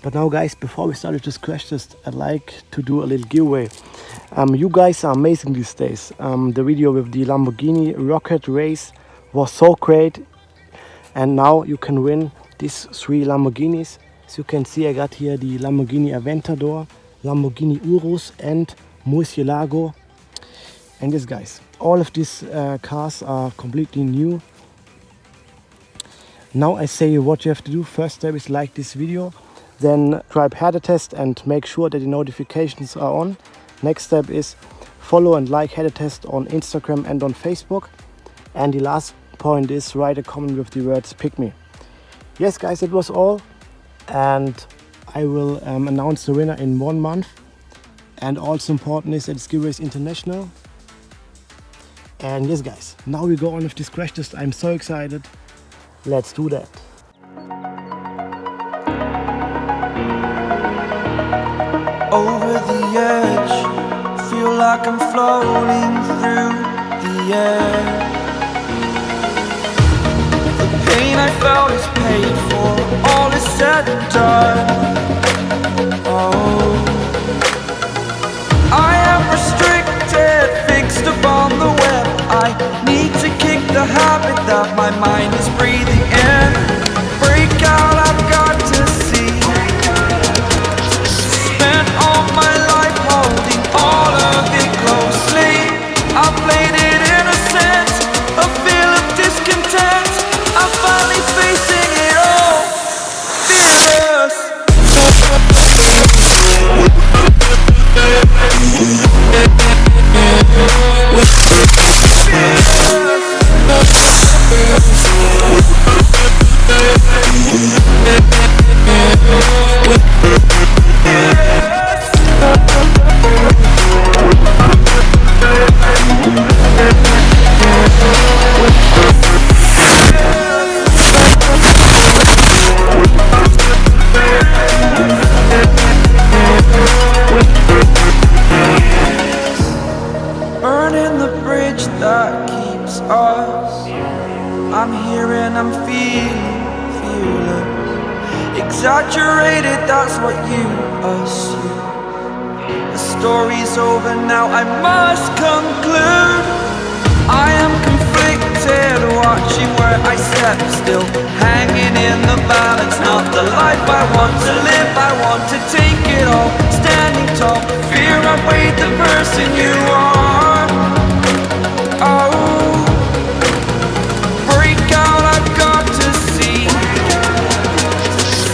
But now guys, before we start this crash test, I'd like to do a little giveaway. You guys are amazing these days. The video with the Lamborghini Rocket Race was so great. And now you can win these 3 Lamborghinis. As you can see, I got here the Lamborghini Aventador, Lamborghini Urus and Murcielago. And yes guys, all of these cars are completely new. Now I say what you have to do. First step is like this video. Then subscribe Herde Test and make sure that the notifications are on. Next step is follow and like Herde Test on Instagram and on Facebook. And the last point is write a comment with the words pick me. Yes guys, it was all. And I will announce the winner in 1 month. And also important is that it's giveaway is international. And yes guys, now we go on with this crash test. I'm so excited. Let's do that. Over the edge, feel like I'm floating through the air. The pain I felt is paid for, all is said and done. Oh, I am restricted, fixed upon the web. I need that's what you assume. The story's over now, I must conclude. I am conflicted, watching where I step still, hanging in the balance, not the life I want to live. I want to take it all, standing tall, fear outweighed the person you are. Oh, break out, I've got to see.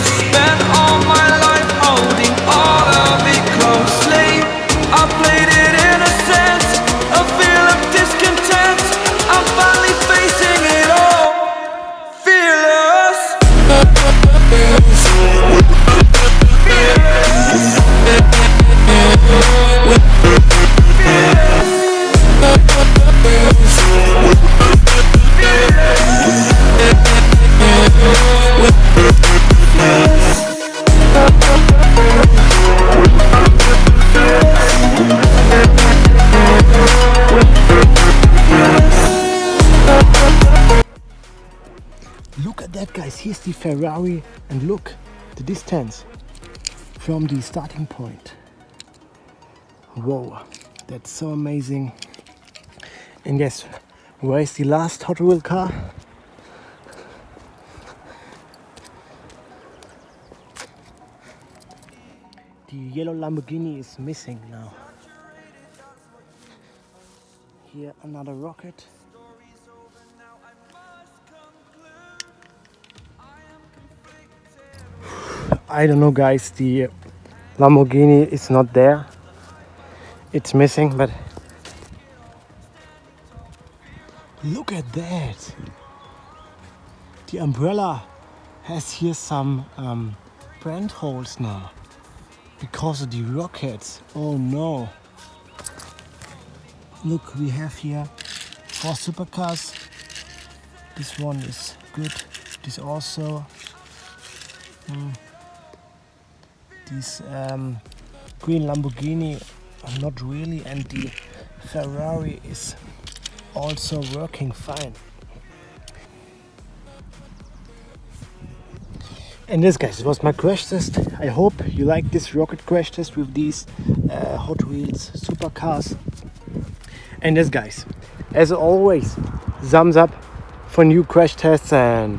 Spent all my life holding all of it closely. I played it innocent, a feel of discontent. I'm finally facing it all, fearless. Look at that, guys. Here's the Ferrari, and look the distance from the starting point. Whoa, that's so amazing. And yes, where is the last Hot Wheel car? The yellow Lamborghini is missing now. Here another rocket. I don't know, guys, the Lamborghini is not there. It's missing, but look at that. The umbrella has here some brand holes now because of the rockets. Oh no. Look, we have here 4 supercars. This one is good. This also. This green Lamborghini, not really, and the Ferrari is also working fine. And this, guys, was my crash test. I hope you like this rocket crash test with these Hot Wheels supercars. And this, guys, as always, thumbs up for new crash tests, and